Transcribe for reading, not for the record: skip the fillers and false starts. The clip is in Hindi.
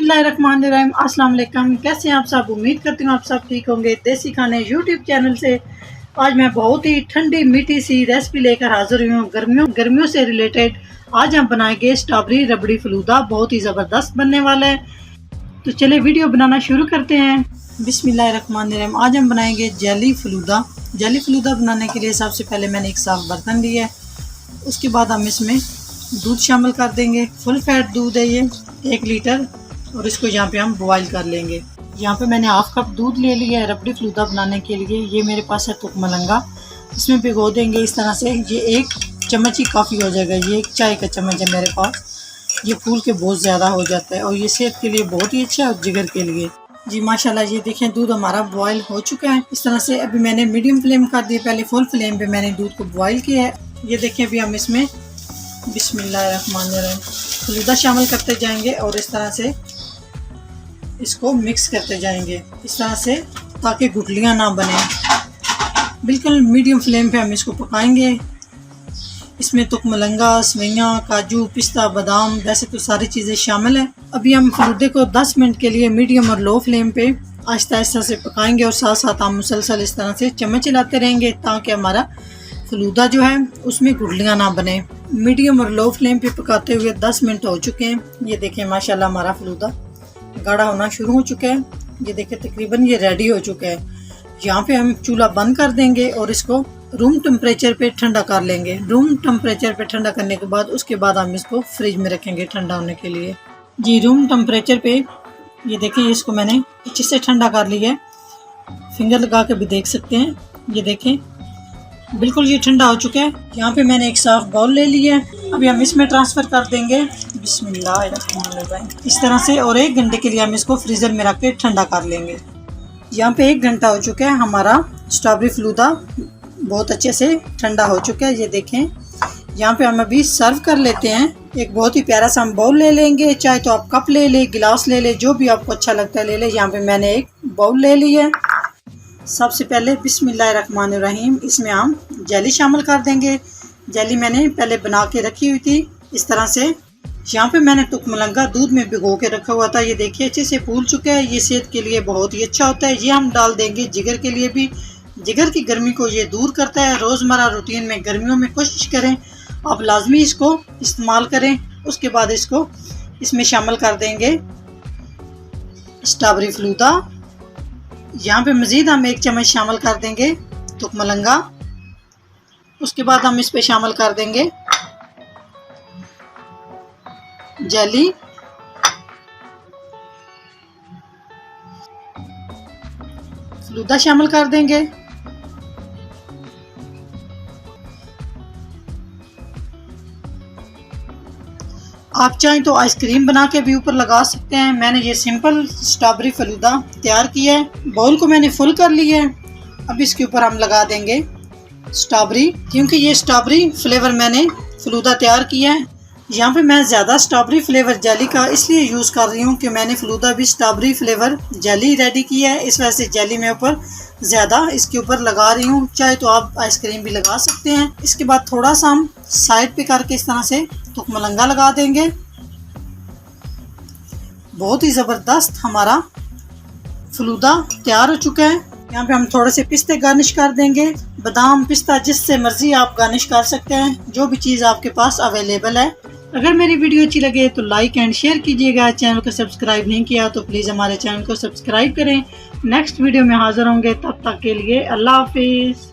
बिस्मिल्लाहिर्रहमानिर्रहीम। अस्सलाम वालेकुम। कैसे हैं आप सब? उम्मीद करती हूँ आप सब ठीक होंगे। देसी खाने यूट्यूब चैनल से आज मैं बहुत ही ठंडी मीठी सी रेसिपी लेकर हाजिर हुई हूँ गर्मियों से रिलेटेड। आज हम बनाएंगे स्ट्रॉबेरी रबड़ी फलूदा। बहुत ही ज़बरदस्त बनने वाला है। तो चले वीडियो बनाना शुरू करते हैं। बिस्मिल्लाहिर्रहमानिर्रहीम। आज हम बनाएंगे जेली फलूदा। जेली फलूदा बनाने के लिए सबसे पहले मैंने एक साफ बर्तन लिया है। उसके बाद हम इसमें दूध शामिल कर देंगे। फुल फैट दूध है ये 1 लीटर, और इसको यहाँ पे हम बॉईल कर लेंगे। यहाँ पे मैंने हाफ कप दूध ले लिया है रबड़ी फलूदा बनाने के लिए। ये मेरे पास है तुक मलंगा। इसमें भिगो देंगे इस तरह से। ये 1 चम्मच ही काफ़ी हो जाएगा। ये 1 चाय का चम्मच है मेरे पास। ये फूल के बहुत ज़्यादा हो जाता है और ये सेहत के लिए बहुत ही अच्छा है और जिगर के लिए। जी माशाल्लाह, ये देखें दूध हमारा बॉयल हो चुका है इस तरह से। अभी मैंने मीडियम फ्लेम कर दिया, पहले फुल फ्लेम पे मैंने दूध को बॉयल किया है। ये देखें अभी हम इसमें बिस्मिल्लाहिर्रहमानिर्रहीम फलूदा शामिल करते जाएंगे और इस तरह से इसको मिक्स करते जाएंगे इस तरह से, ताकि गुठलियाँ ना बने। बिल्कुल मीडियम फ्लेम पे हम इसको पकाएंगे। इसमें तुक मलंगा, सवैयाँ, काजू, पिस्ता, बादाम, वैसे तो सारी चीज़ें शामिल हैं। अभी हम फलूदे को 10 मिनट के लिए मीडियम और लो फ्लेम पे आहिस्ता आहिस्ता से पकाएंगे और साथ साथ हम मुसलसल इस तरह से चम्मच चलाते रहेंगे, ताकि हमारा फलूदा जो है उसमें गुठलियाँ ना बने। मीडियम और लो फ्लेम पे पकाते हुए 10 मिनट हो चुके हैं। ये देखें माशाल्लाह हमारा फलूदा गाढ़ा होना शुरू हो चुका है। ये देखें तकरीबन ये रेडी हो चुका है। यहाँ पे हम चूल्हा बंद कर देंगे और इसको रूम टेम्परेचर पे ठंडा कर लेंगे। रूम टेम्परेचर पे ठंडा करने के बाद उसके बाद हम इसको फ्रिज में रखेंगे ठंडा होने के लिए। जी रूम टेम्परेचर पे ये देखें, इसको मैंने अच्छे से ठंडा कर लिया है। फिंगर लगा के भी देख सकते हैं। ये देखें बिल्कुल ये ठंडा हो चुका है। यहाँ पे मैंने एक साफ बाउल ले लिया है। अभी हम इसमें ट्रांसफ़र कर देंगे बिस्मिल्लाहिर्रहमानिर्रहीम इस तरह से, और 1 घंटे के लिए हम इसको फ्रीज़र में रख के ठंडा कर लेंगे। यहाँ पे 1 घंटा हो चुका है। हमारा स्ट्रॉबेरी फलूदा बहुत अच्छे से ठंडा हो चुका है। ये देखें यहाँ पे हम अभी सर्व कर लेते हैं। एक बहुत ही प्यारा सा हम बाउल ले लेंगे, चाहे तो आप कप ले ले, गिलास ले ले, जो भी आपको अच्छा लगता है ले ले। यहाँ पे मैंने एक बाउल ले लिया है। सबसे पहले बिस्मिल्लाहिर्रहमानिर्रहीम इसमें हम जेली शामिल कर देंगे। जेली मैंने पहले बना के रखी हुई थी इस तरह से। यहाँ पे मैंने तुक मलंगा दूध में भिगो के रखा हुआ था। ये देखिए अच्छे से फूल चुका है। ये सेहत के लिए बहुत ही अच्छा होता है। ये हम डाल देंगे जिगर के लिए भी। जिगर की गर्मी को ये दूर करता है। रोज़मर्रा रूटीन में गर्मियों में कोशिश करें आप लाजमी इसको इस्तेमाल करें। उसके बाद इसको इसमें शामिल कर देंगे स्ट्रॉबेरी फलूदा। यहाँ पे मज़ीद हम 1 चम्मच शामिल कर देंगे तुक मलंगा। उसके बाद हम इस पे शामिल कर देंगे जेली। फलूदा शामिल कर देंगे। आप चाहें तो आइसक्रीम बना के भी ऊपर लगा सकते हैं। मैंने ये सिंपल स्ट्रॉबेरी फलूदा तैयार किया है। बाउल को मैंने फुल कर लिया है। अब इसके ऊपर हम लगा देंगे स्ट्रॉबेरी, क्योंकि ये स्ट्रॉबेरी फ्लेवर मैंने फलूदा तैयार किया है। यहाँ पे मैं ज़्यादा स्ट्रॉबेरी फ्लेवर जेली का इसलिए यूज़ कर रही हूँ कि मैंने फलूदा भी स्ट्रॉबेरी फ्लेवर जेली रेडी किया है। इस वजह से जेली मैं ऊपर ज़्यादा इसके ऊपर लगा रही हूँ। चाहे तो आप आइसक्रीम भी लगा सकते हैं। इसके बाद थोड़ा सा हम साइड पे करके इस तरह से तुक मलंगा लगा देंगे। बहुत ही ज़बरदस्त हमारा फलूदा तैयार हो चुका है। यहाँ पे हम थोड़े से पिस्ते गार्निश कर देंगे। बादाम, पिस्ता, जिससे मर्जी आप गार्निश कर सकते हैं, जो भी चीज़ आपके पास अवेलेबल है। अगर मेरी वीडियो अच्छी लगे तो लाइक एंड शेयर कीजिएगा। चैनल को सब्सक्राइब नहीं किया तो प्लीज़ हमारे चैनल को सब्सक्राइब करें। नेक्स्ट वीडियो में हाजिर होंगे, तब तक के लिए अल्लाह हाफिज़।